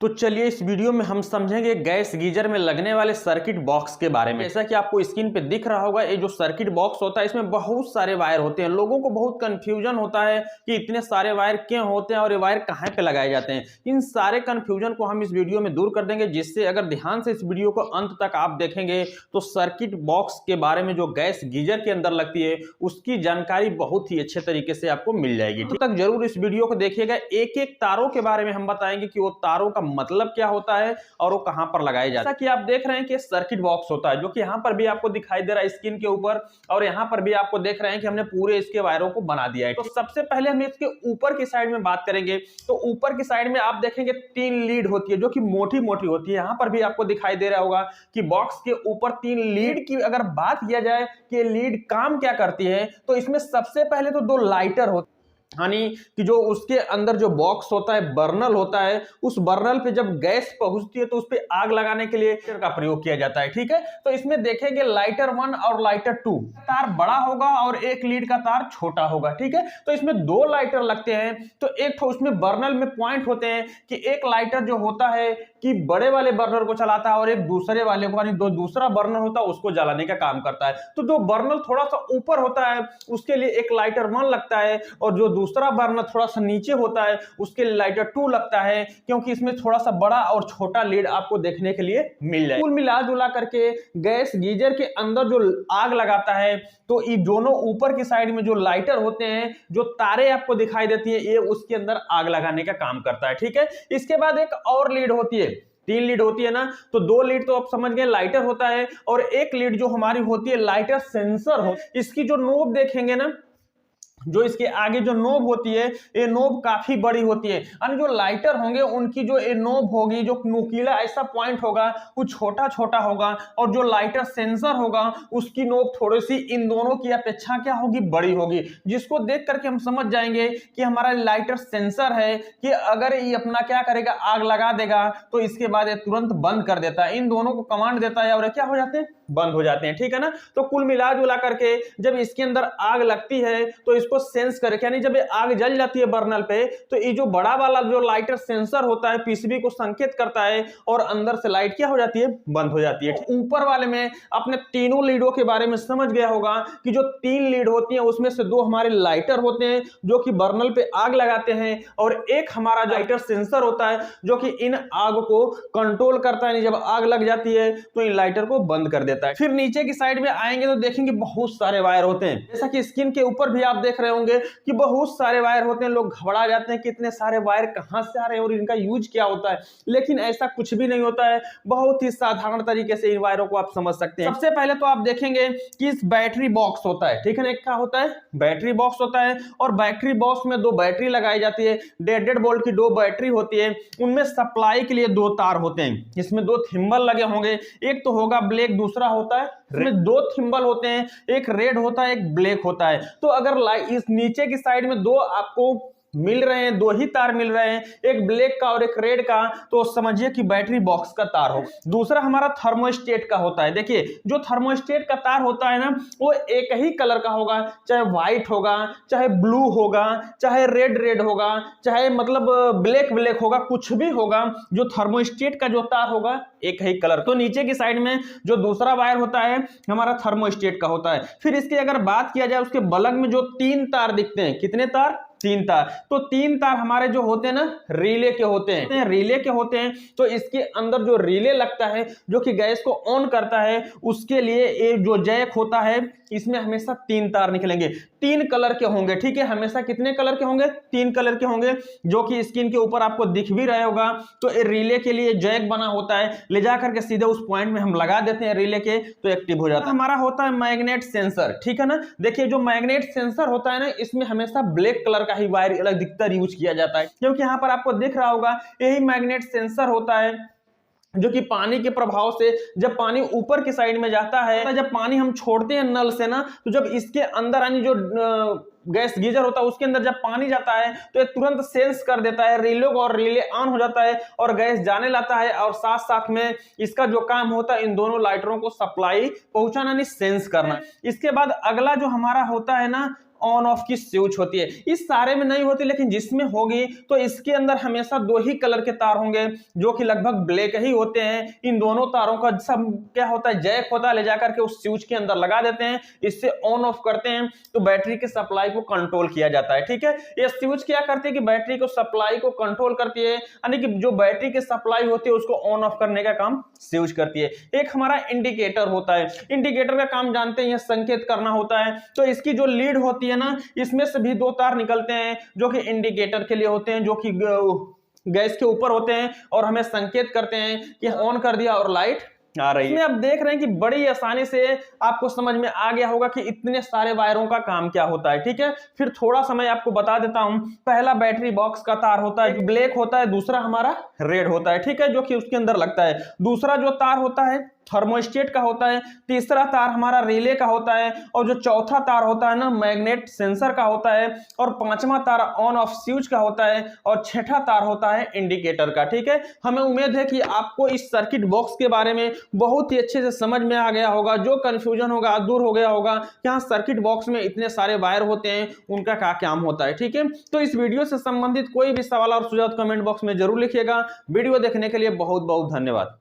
तो चलिए इस वीडियो में हम समझेंगे गैस गीजर में लगने वाले सर्किट बॉक्स के बारे में। जैसा कि आपको स्क्रीन पे दिख रहा होगा, ये जो सर्किट बॉक्स होता है इसमें बहुत सारे वायर होते हैं। लोगों को बहुत कंफ्यूजन होता है कि इतने सारे वायर क्यों होते हैं और ये वायर कहाँ पे लगाए जाते हैं। इन सारे कंफ्यूजन को हम इस वीडियो में दूर कर देंगे, जिससे अगर ध्यान से इस वीडियो को अंत तक आप देखेंगे तो सर्किट बॉक्स के बारे में जो गैस गीजर के अंदर लगती है उसकी जानकारी बहुत ही अच्छे तरीके से आपको मिल जाएगी। तब तक जरूर इस वीडियो को देखिएगा। एक एक तारों के बारे में हम बताएंगे कि वो तारों का मतलब क्या होता है और वो कहां पर लगाए जाते हैं। जैसा कि आप देख रहे हैं कि सर्किट बॉक्स होता है, जो कि यहां पर भी आपको दिखाई दे रहा है स्क्रीन के ऊपर, और यहां पर भी आपको देख रहे हैं कि हमने पूरे इसके वायरों को बना दिया है। तो सबसे पहले हम इसके ऊपर की साइड में बात करेंगे। तो ऊपर की साइड में आप देखेंगे 3 लीड होती है, जो कि मोटी मोटी होती है। यहां पर भी आपको दिखाई दे रहा होगा कि बॉक्स के ऊपर 3 लीड की अगर बात किया जाए कि लीड काम क्या करती है, तो इसमें सबसे पहले तो 2 लाइटर होते हैं, यानी कि जो उसके अंदर जो बॉक्स होता है, बर्नल होता है, उस बर्नल पे जब गैस पहुंचती है तो उस पे आग लगाने के लिए का प्रयोग किया जाता है। ठीक है, तो इसमें देखेंगे लाइटर 1 और लाइटर 2 तार बड़ा होगा और एक लीड का तार छोटा होगा। ठीक है, तो इसमें 2 लाइटर लगते हैं। तो एक तो उसमें बर्नल में पॉइंट होते हैं कि एक लाइटर जो होता है कि बड़े वाले बर्नर को चलाता है और एक दूसरे वाले को, यानी दूसरा बर्नर होता है उसको जलाने का काम करता है। तो जो बर्नल थोड़ा सा ऊपर होता है उसके लिए एक लाइटर 1 लगता है, और जो दूसरा बर्नर थोड़ा सा नीचे होता है उसके लिए लाइटर 2 लगता है, क्योंकि इसमें थोड़ा सा बड़ा और छोटा लीड आपको देखने के लिए मिल जाए। कुल मिला जुला करके गैस गीजर के अंदर जो आग लगाता है, तो ये दोनों ऊपर की साइड में जो लाइटर होते हैं, जो तारे आपको दिखाई देती है, ये उसके अंदर आग लगाने का काम करता है। ठीक है, इसके बाद एक और लीड होती है, 3 लीड होती है ना, तो 2 लीड तो आप समझ गए लाइटर होता है, और एक लीड जो हमारी होती है लाइटर सेंसर हो। इसकी जो नोब देखेंगे ना, जो इसके आगे जो नोब होती है, ये नोब काफी बड़ी होती है। यानी जो लाइटर होंगे उनकी जो ये नोब होगी, जो नुकीला ऐसा पॉइंट होगा वो छोटा छोटा होगा, और जो लाइटर सेंसर होगा उसकी नोब थोड़ी सी इन दोनों की अपेक्षा क्या होगी, बड़ी होगी, जिसको देख करके हम समझ जाएंगे कि हमारा लाइटर सेंसर है कि अगर ये अपना क्या करेगा, आग लगा देगा, तो इसके बाद ये तुरंत बंद कर देता है। इन दोनों को कमांड देता है और क्या हो जाते हैं, बंद हो जाते हैं। ठीक है ना, तो कुल मिला जुला करके जब इसके अंदर आग लगती है तो इसको सेंस करके, यानी जब ये आग जल जाती है बर्नल पे, तो ये जो बड़ा वाला जो लाइटर सेंसर होता है पीसीबी को संकेत करता है और अंदर से लाइट क्या हो जाती है, बंद हो जाती है। ऊपर वाले में अपने तीनों लीडों के बारे में समझ गया होगा कि जो 3 लीड होती है उसमें से 2 हमारे लाइटर होते हैं जो कि बर्नल पे आग लगाते हैं, और एक हमारा जो लाइटर सेंसर होता है जो कि इन आग को कंट्रोल करता है। जब आग लग जाती है तो इन लाइटर को बंद कर देता है। फिर नीचे की साइड में आएंगे तो देखेंगे बहुत सारे वायर होते हैं, जैसा कि स्क्रीन के ऊपर भी आप देख रहे होंगे कि बहुत सारे वायर होते हैं। लोग घबरा जाते हैं कि इतने सारे वायर कहां से आ रहे हैं और इनका यूज क्या होता है, लेकिन ऐसा कुछ भी नहीं होता है। बहुत ही साधारण तरीके से इन वायरों को आप समझ सकते हैं। सबसे पहले तो आप देखेंगे कि इस बैटरी बॉक्स होता है, ठीक है ना, क्या होता है, बैटरी बॉक्स होता है, और बैटरी बॉक्स में 2 बैटरी लगाई जाती है। 1.5 वोल्ट की 2 बैटरी होती है, उनमें सप्लाई के लिए 2 तार होते हैं। इसमें 2 थिम्बल लगे होंगे, एक तो होगा ब्लैक, दूसरा होता है, इसमें 2 थिम्बल होते हैं, एक रेड होता है, एक ब्लैक होता है। तो अगर इस नीचे की साइड में 2 आपको मिल रहे हैं, 2 ही तार मिल रहे हैं, एक ब्लैक का और एक रेड का, तो समझिए कि बैटरी बॉक्स का तार हो। दूसरा हमारा थर्मोस्टेट का होता है। देखिए जो थर्मोस्टेट का तार होता है ना, वो एक ही कलर का होगा, चाहे व्हाइट होगा, चाहे ब्लू होगा, चाहे रेड होगा, चाहे मतलब ब्लैक होगा, कुछ भी होगा, जो थर्मोस्टेट का जो तार होगा एक ही कलर। तो नीचे की साइड में जो दूसरा वायर होता है हमारा थर्मोस्टेट का होता है। फिर इसकी अगर बात किया जाए, उसके बगल में जो 3 तार दिखते हैं, कितने तार, 3 तार, तो 3 तार हमारे जो होते हैं ना, रिले के होते हैं, रिले के होते हैं। तो इसके अंदर जो रिले लगता है जो कि गैस को ऑन करता है, उसके लिए एक जो जैक होता है, इसमें हमेशा 3 तार निकलेंगे, 3 कलर के होंगे। ठीक है, हमेशा कितने कलर के होंगे, 3 कलर के होंगे, जो कि स्क्रीन के ऊपर आपको दिख भी रहे होगा। तो रिले के लिए जैक बना होता है, ले जाकर के सीधे उस पॉइंट में हम लगा देते हैं रिले के, तो एक्टिव हो जाता है। हमारा होता है मैग्नेट सेंसर, ठीक है ना। देखिए जो मैग्नेट सेंसर होता है ना, इसमें हमेशा ब्लैक कलर का ही वायर अधिकतर यूज किया जाता है, क्योंकि यहाँ पर आपको दिख रहा होगा यही मैग्नेट सेंसर होता है जो कि पानी के प्रभाव से जब पानी ऊपर की साइड में जाता है, जब पानी हम छोड़ते हैं नल से ना, तो जब इसके अंदर यानी जो गैस गीजर होता है उसके अंदर जब पानी जाता है तो ये तुरंत सेंस कर देता है रिले को, और रिले ऑन हो जाता है और गैस जाने लगता है। और साथ साथ में इसका जो काम होता है इन दोनों लाइटरों को सप्लाई पहुंचाना, नहीं सेंस करना। इसके बाद अगला जो हमारा होता है ना, ऑन ऑफ की स्विच होती है। इस सारे में नहीं होती, लेकिन जिसमें होगी तो इसके अंदर हमेशा दो ही कलर के तार होंगे जो कि लगभग ब्लैक ही होते हैं। इन दोनों तारों का सब क्या होता है, जैक होता है, ले जाकर के उस स्विच के अंदर लगा देते हैं, इससे ऑन ऑफ करते हैं तो बैटरी के सप्लाई को कंट्रोल किया जाता है। ठीक है, ये स्विच क्या करती है कि बैटरी को सप्लाई को कंट्रोल करती है, यानी कि जो बैटरी की सप्लाई होती है उसको ऑन ऑफ करने का काम स्विच करती है। एक हमारा इंडिकेटर होता है, इंडिकेटर का काम जानते हैं, संकेत करना होता है। तो इसकी जो लीड होती है ना, इसमें से भी दो तार निकलते हैं जो कि इंडिकेटर के लिए होते हैं, जो कि गैस के ऊपर होते हैं और हमें संकेत करते हैं कि ऑन कर दिया और लाइट आ रही है। इसमें आप देख रहे हैं कि बड़ी आसानी से आपको समझ में आ गया होगा कि इतने सारे वायरों का काम क्या होता है। ठीक है, फिर थोड़ा सा मैं आपको बता देता हूं। पहला बैटरी बॉक्स का तार होता है, ब्लैक होता है, दूसरा हमारा रेड होता है। ठीक है, जो कि उसके अंदर लगता है। दूसरा जो तार होता है थर्मोस्टेट का होता है, तीसरा तार हमारा रिले का होता है, और जो चौथा तार होता है ना, मैग्नेट सेंसर का होता है, और पांचवा तार ऑन ऑफ स्विच का होता है, और छठा तार होता है इंडिकेटर का। ठीक है, हमें उम्मीद है कि आपको इस सर्किट बॉक्स के बारे में बहुत ही अच्छे से समझ में आ गया होगा। जो कंफ्यूजन होगा दूर हो गया होगा कि हाँ सर्किट बॉक्स में इतने सारे वायर होते हैं, उनका क्या काम होता है। ठीक है, तो इस वीडियो से संबंधित कोई भी सवाल और सुझाव कमेंट बॉक्स में जरूर लिखिएगा। वीडियो देखने के लिए बहुत बहुत धन्यवाद।